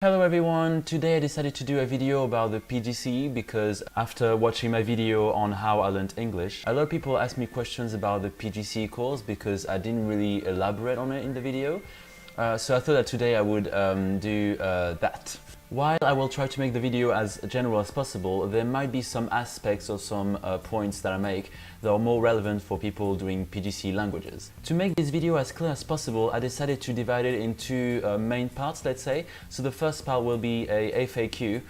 Hello everyone, today I decided to do a video about the PGCE because after watching my video on how I learned English, a lot of people asked me questions about the PGCE course because I didn't really elaborate on it in the video. So I thought that today I would do that. While I will try to make the video as general as possible, there might be some aspects or some points that I make that are more relevant for people doing PGCE languages. To make this video as clear as possible, I decided to divide it into main parts, let's say. So the first part will be a FAQ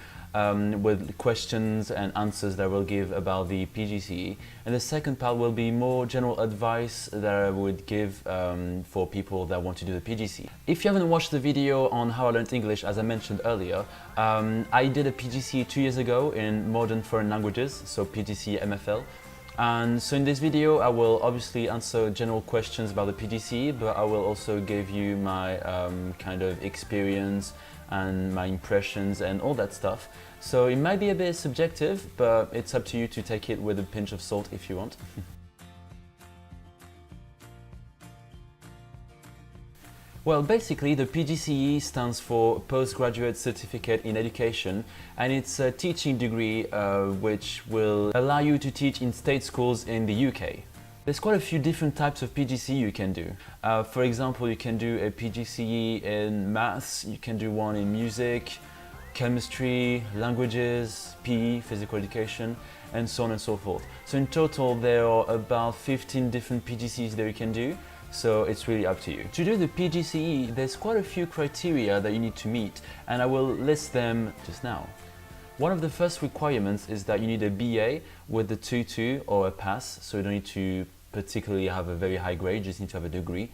with questions and answers that I will give about the PGCE. And the second part will be more general advice that I would give for people that want to do the PGCE. If you haven't watched the video on how I learned English, as I mentioned earlier, I did a PGCE 2 years ago in Modern Foreign Languages, so PGCE MFL. And so in this video, I will obviously answer general questions about the PGCE, but I will also give you my kind of experience and my impressions and all that stuff. So it might be a bit subjective, but it's up to you to take it with a pinch of salt if you want. Well, basically the PGCE stands for Postgraduate Certificate in Education, and it's a teaching degree which will allow you to teach in state schools in the UK. There's quite a few different types of PGCE you can do. For example, you can do a PGCE in maths, you can do one in music, chemistry, languages, PE, physical education, and so on and so forth. So in total, there are about 15 different PGCEs that you can do. So it's really up to you. To do the PGCE, there's quite a few criteria that you need to meet, and I will list them just now. One of the first requirements is that you need a BA with the 2-2 or a pass, so you don't need to particularly have a very high grade, you just need to have a degree.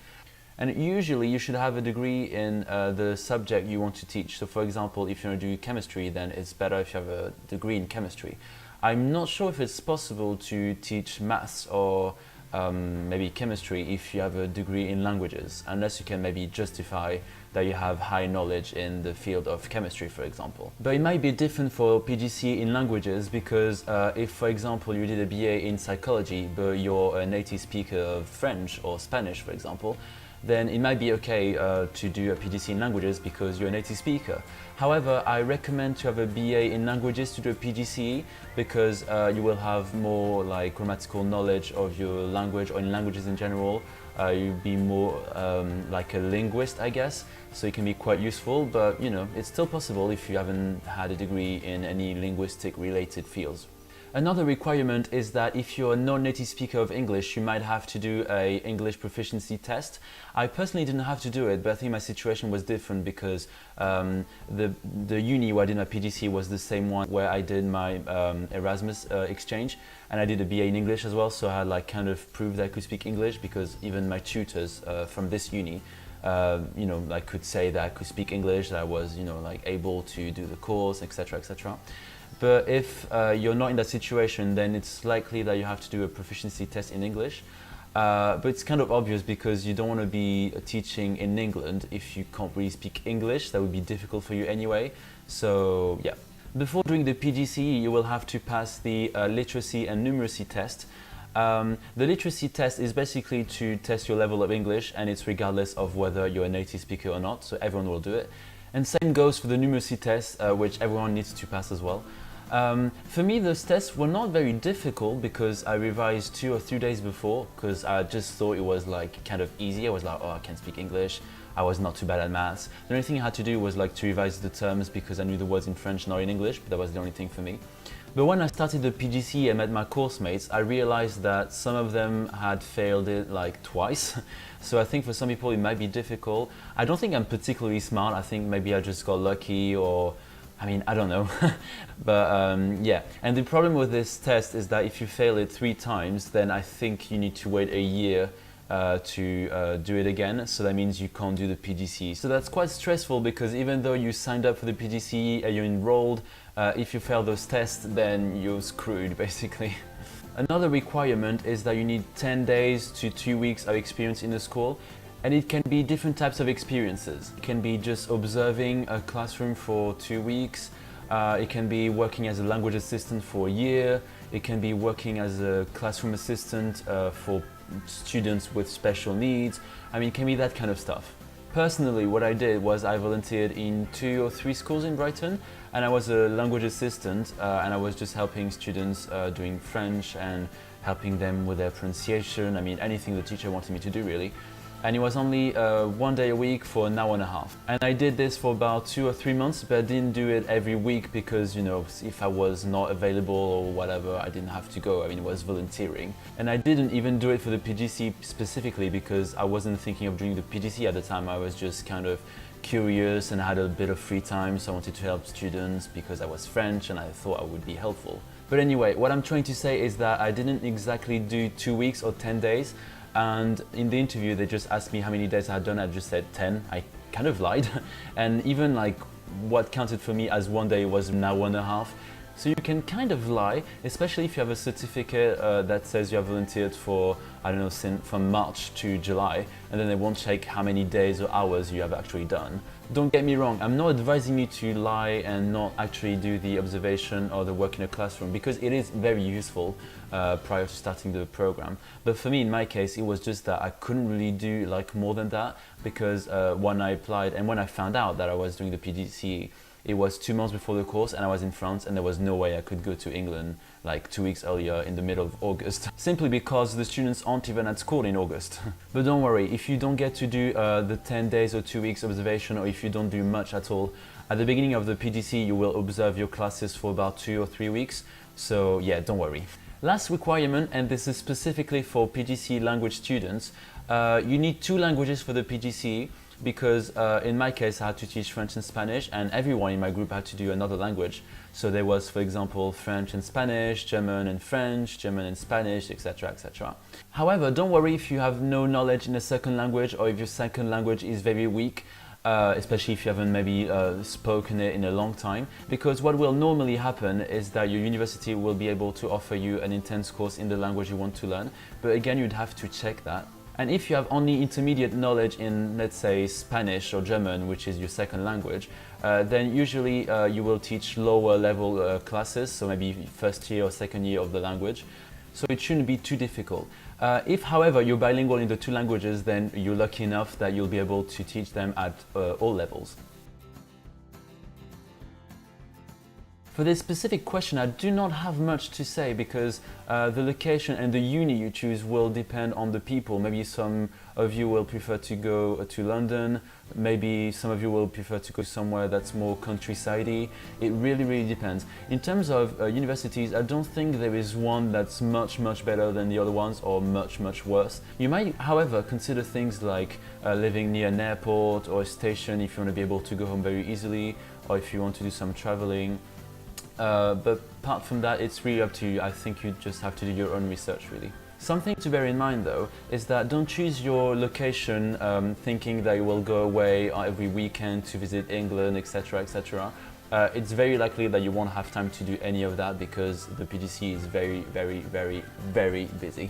And usually you should have a degree in the subject you want to teach. So for example, if you want to do chemistry, then it's better if you have a degree in chemistry. I'm not sure if it's possible to teach maths or maybe chemistry if you have a degree in languages, unless you can maybe justify that you have high knowledge in the field of chemistry, for example. But it might be different for PGCE in languages because if, for example, you did a BA in psychology, but you're a native speaker of French or Spanish, for example, then it might be okay to do a PGCE in languages because you're a native speaker. However, I recommend to have a BA in languages to do a PGCE because you will have more like grammatical knowledge of your language or in languages in general. You'll be more like a linguist, I guess, so it can be quite useful, but you know, it's still possible if you haven't had a degree in any linguistic related fields. Another requirement is that if you're a non-native speaker of English, you might have to do an English proficiency test. I personally didn't have to do it, but I think my situation was different because the uni where I did my PGCE was the same one where I did my Erasmus exchange, and I did a BA in English as well, so I had like kind of proved that I could speak English because even my tutors from this uni you know, like could say that I could speak English, that I was, you know, like able to do the course, etc., etc. But if you're not in that situation, then it's likely that you have to do a proficiency test in English. But it's kind of obvious because you don't want to be teaching in England if you can't really speak English. That would be difficult for you anyway. So yeah. Before doing the PGCE, you will have to pass the literacy and numeracy test. The literacy test is basically to test your level of English, and it's regardless of whether you're a native speaker or not, so everyone will do it. And same goes for the numeracy test, which everyone needs to pass as well. For me, those tests were not very difficult because I revised 2 or 3 days before because I just thought it was like kind of easy. I was like, oh, I can speak English. I was not too bad at maths. The only thing I had to do was like to revise the terms because I knew the words in French, not in English, but that was the only thing for me. But when I started the PGCE and met my course mates, I realized that some of them had failed it like twice. So I think for some people it might be difficult. I don't think I'm particularly smart. I think maybe I just got lucky, or I mean, I don't know. But yeah, and the problem with this test is that if you fail it 3 times, then I think you need to wait a year to do it again, so that means you can't do the PGCE. So that's quite stressful because even though you signed up for the PGCE and you're enrolled, if you fail those tests, then you're screwed basically. Another requirement is that you need 10 days to 2 weeks of experience in the school, and it can be different types of experiences. It can be just observing a classroom for 2 weeks, it can be working as a language assistant for a year, it can be working as a classroom assistant for students with special needs. I mean, it can be that kind of stuff. Personally, what I did was I volunteered in 2 or 3 schools in Brighton, and I was a language assistant, and I was just helping students doing French and helping them with their pronunciation. I mean, anything the teacher wanted me to do, really. And it was only 1 day a week for an hour and a half. And I did this for about 2 or 3 months, but I didn't do it every week because, you know, if I was not available or whatever, I didn't have to go. I mean, it was volunteering. And I didn't even do it for the PGCE specifically because I wasn't thinking of doing the PGCE at the time. I was just kind of curious and I had a bit of free time, so I wanted to help students because I was French and I thought I would be helpful. But anyway, what I'm trying to say is that I didn't exactly do 2 weeks or 10 days. And in the interview, they just asked me how many days I had done. I just said 10. I kind of lied. And even like what counted for me as 1 day was an hour and a half. So you can kind of lie, especially if you have a certificate that says you have volunteered for, I don't know, from March to July, and then they won't check how many days or hours you have actually done. Don't get me wrong, I'm not advising you to lie and not actually do the observation or the work in a classroom, because it is very useful prior to starting the program. But for me, in my case, it was just that I couldn't really do like more than that, because when I applied and when I found out that I was doing the PGCE, it was 2 months before the course and I was in France and there was no way I could go to England like 2 weeks earlier in the middle of August, simply because the students aren't even at school in August. But don't worry, if you don't get to do the 10 days or 2 weeks observation, or if you don't do much at all, at the beginning of the PGCE you will observe your classes for about 2 or 3 weeks, so yeah, don't worry. Last requirement, and this is specifically for PGCE language students, you need 2 languages for the PGCE. Because in my case I had to teach French and Spanish, and everyone in my group had to do another language. So there was, for example, French and Spanish, German and French, German and Spanish, etc, etc. However, don't worry if you have no knowledge in a second language, or if your second language is very weak, especially if you haven't maybe spoken it in a long time, because what will normally happen is that your university will be able to offer you an intense course in the language you want to learn, but again you'd have to check that. And if you have only intermediate knowledge in, let's say, Spanish or German, which is your second language, then usually you will teach lower level classes, so maybe first year or second year of the language. So it shouldn't be too difficult. If, however, you're bilingual in the 2 languages, then you're lucky enough that you'll be able to teach them at all levels. For this specific question, I do not have much to say, because the location and the uni you choose will depend on the people. Maybe some of you will prefer to go to London, maybe some of you will prefer to go somewhere that's more countryside-y. It really depends. In terms of universities, I don't think there is one that's much better than the other ones, or much worse. You might, however, consider things like living near an airport or a station if you want to be able to go home very easily, or if you want to do some traveling. But apart from that, it's really up to you. I think you just have to do your own research, really. Something to bear in mind, though, is that don't choose your location thinking that you will go away every weekend to visit England, etc, etc. It's very likely that you won't have time to do any of that, because the PGCE is very busy.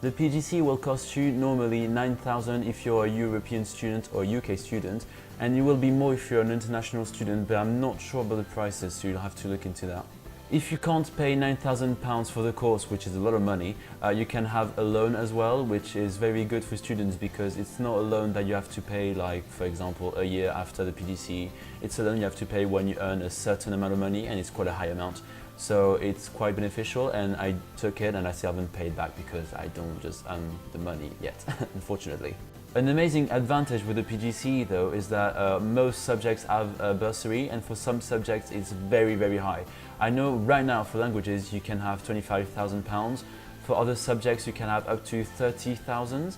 The PGCE will cost you normally 9,000 if you're a European student or UK student, and it will be more if you're an international student, but I'm not sure about the prices, so you'll have to look into that. If you can't pay £9,000 for the course, which is a lot of money, you can have a loan as well, which is very good for students, because it's not a loan that you have to pay, like, for example, a year after the PGCE. It's a loan you have to pay when you earn a certain amount of money, and it's quite a high amount. So it's quite beneficial, and I took it and I still haven't paid back because I don't just earn the money yet, unfortunately. An amazing advantage with the PGCE, though, is that most subjects have a bursary, and for some subjects it's very high. I know right now for languages you can have £25,000, for other subjects you can have up to 30,000,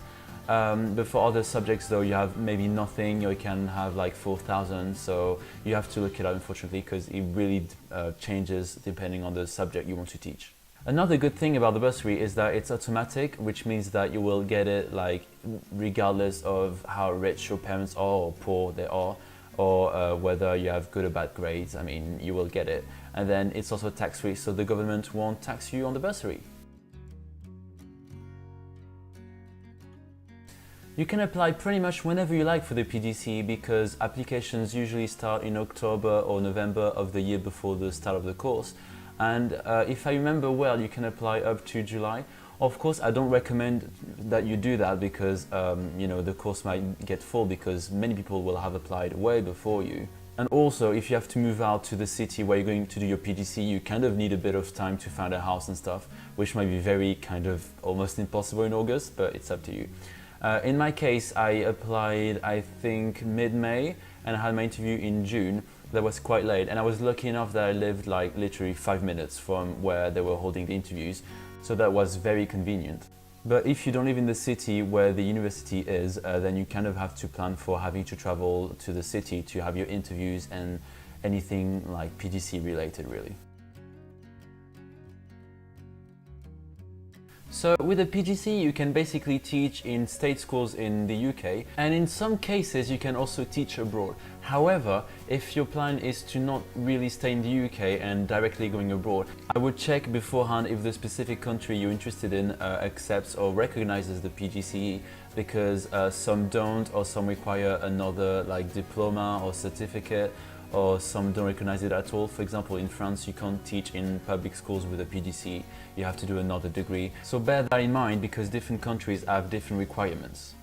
but for other subjects though you have maybe nothing, or you can have like 4,000, so you have to look it up, unfortunately, because it really changes depending on the subject you want to teach. Another good thing about the bursary is that it's automatic, which means that you will get it like regardless of how rich your parents are or poor they are, or whether you have good or bad grades. I mean, you will get it. And then it's also tax-free, so the government won't tax you on the bursary. You can apply pretty much whenever you like for the PGCE, because applications usually start in October or November of the year before the start of the course. And if I remember well, you can apply up to July, Of course, I don't recommend that you do that because the course might get full because many people will have applied way before you. And also, if you have to move out to the city where you're going to do your PGCE, you kind of need a bit of time to find a house and stuff, which might be very kind of almost impossible in August, but it's up to you. In my case, I applied, I think, mid-May, and I had my interview in June. That was quite late, and I was lucky enough that I lived like literally 5 minutes from where they were holding the interviews, so that was very convenient. But if you don't live in the city where the university is, then you kind of have to plan for having to travel to the city to have your interviews and anything like PGCE related, really. So with the PGCE, you can basically teach in state schools in the UK, and in some cases you can also teach abroad. However, if your plan is to not really stay in the UK and directly going abroad, I would check beforehand if the specific country you're interested in accepts or recognizes the PGCE, because some don't, or some require another like diploma or certificate, or some don't recognize it at all. For example, in France, you can't teach in public schools with a PGCE. You have to do another degree. So bear that in mind because different countries have different requirements.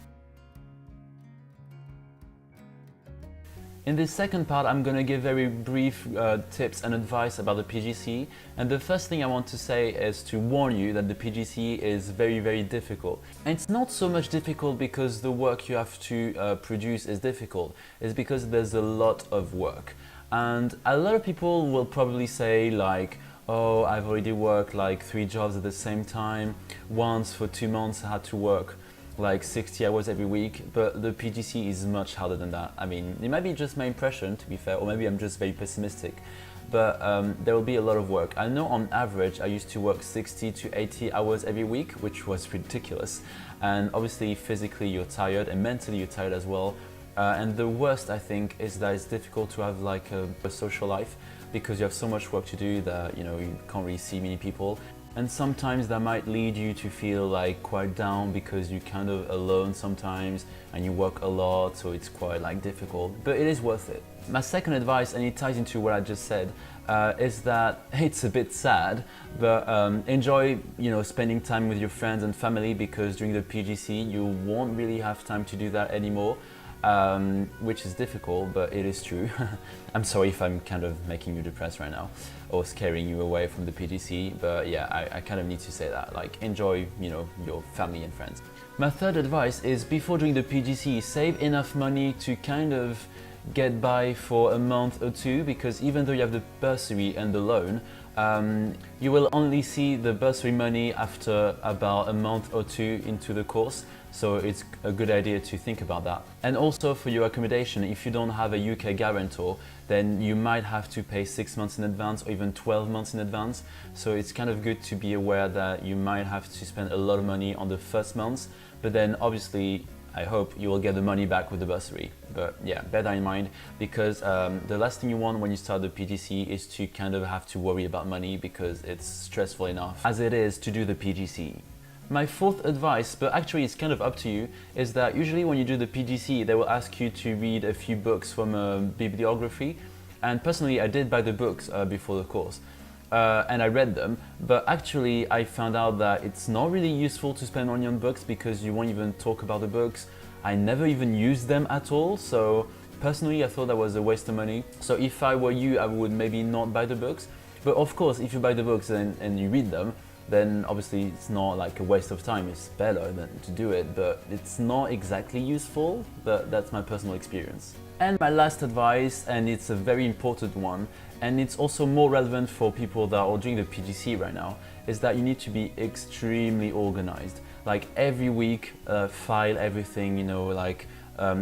In this second part, I'm going to give very brief tips and advice about the PGCE. And the first thing I want to say is to warn you that the PGCE is very, very difficult. And it's not so much difficult because the work you have to produce is difficult. It's because there's a lot of work. And a lot of people will probably say like, oh, I've already worked like 3 jobs at the same time. Once for 2 months I had to work like 60 hours every week, but the PGCE is much harder than that. I mean, it might be just my impression, to be fair, or maybe I'm just very pessimistic, but there will be a lot of work. I know on average I used to work 60 to 80 hours every week, which was ridiculous, and obviously physically you're tired and mentally you're tired as well. And the worst, I think, is that it's difficult to have like a social life because you have so much work to do that you can't really see many people. And sometimes that might lead you to feel like quite down because you're kind of alone sometimes and you work a lot, so it's quite like difficult, but it is worth it. My second advice, and it ties into what I just said, is that it's a bit sad, but enjoy spending time with your friends and family, because during the PGCE you won't really have time to do that anymore. Which is difficult, but it is true. I'm sorry if I'm kind of making you depressed right now or scaring you away from the PGCE, but yeah, I kind of need to say that, like, enjoy, your family and friends. My third advice is, before doing the PGCE, save enough money to kind of get by for a month or two, because even though you have the bursary and the loan, you will only see the bursary money after about a month or two into the course. So it's a good idea to think about that. And also for your accommodation, if you don't have a UK guarantor, then you might have to pay 6 months in advance or even 12 months in advance. So it's kind of good to be aware that you might have to spend a lot of money on the first months, but then obviously I hope you will get the money back with the bursary. But yeah, bear that in mind, because the last thing you want when you start the PGCE is to kind of have to worry about money, because it's stressful enough as it is to do the PGCE. My fourth advice, but actually it's kind of up to you, is that usually when you do the PGCE, they will ask you to read a few books from a bibliography. And personally, I did buy the books before the course. And I read them, but actually I found out that it's not really useful to spend money on books because you won't even talk about the books. I never even used them at all, so personally I thought that was a waste of money. So if I were you, I would maybe not buy the books. But of course, if you buy the books and you read them, then obviously it's not like a waste of time, it's better than to do it, but it's not exactly useful, but that's my personal experience. And my last advice, and it's a very important one, and it's also more relevant for people that are doing the PGCE right now, is that you need to be extremely organized. Like every week, file everything,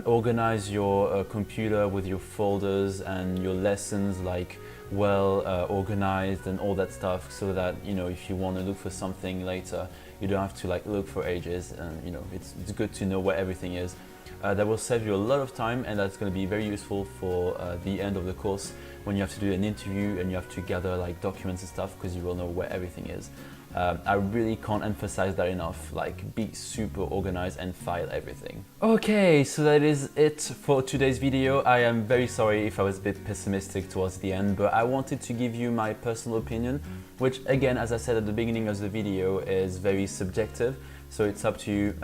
organize your computer with your folders and your lessons like organized and all that stuff, so that if you want to look for something later, you don't have to look for ages, and it's good to know where everything is. That will save you a lot of time, and that's going to be very useful for the end of the course when you have to do an interview and you have to gather documents and stuff, because you will know where everything is. I really can't emphasize that enough, like be super organized and file everything. Okay, so that is it for today's video. I am very sorry if I was a bit pessimistic towards the end, but I wanted to give you my personal opinion, which again, as I said at the beginning of the video, is very subjective. So it's up to you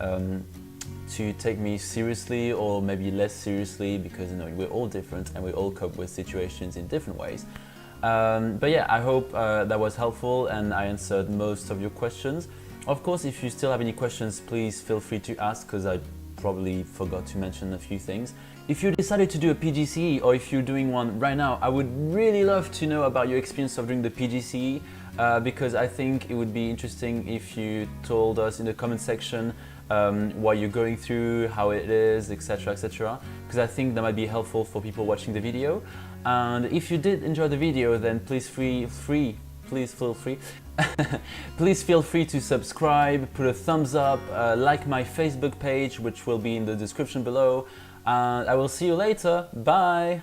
to take me seriously or maybe less seriously, because we're all different and we all cope with situations in different ways. But yeah, I hope that was helpful and I answered most of your questions. Of course, if you still have any questions, please feel free to ask, because I probably forgot to mention a few things. If you decided to do a PGCE, or if you're doing one right now, I would really love to know about your experience of doing the PGCE, because I think it would be interesting if you told us in the comment section what you're going through, how it is, etc, etc, because I think that might be helpful for people watching the video. And if you did enjoy the video, then please feel free please feel free to subscribe, put a thumbs up, like my Facebook page, which will be in the description below, and I will see you later. Bye!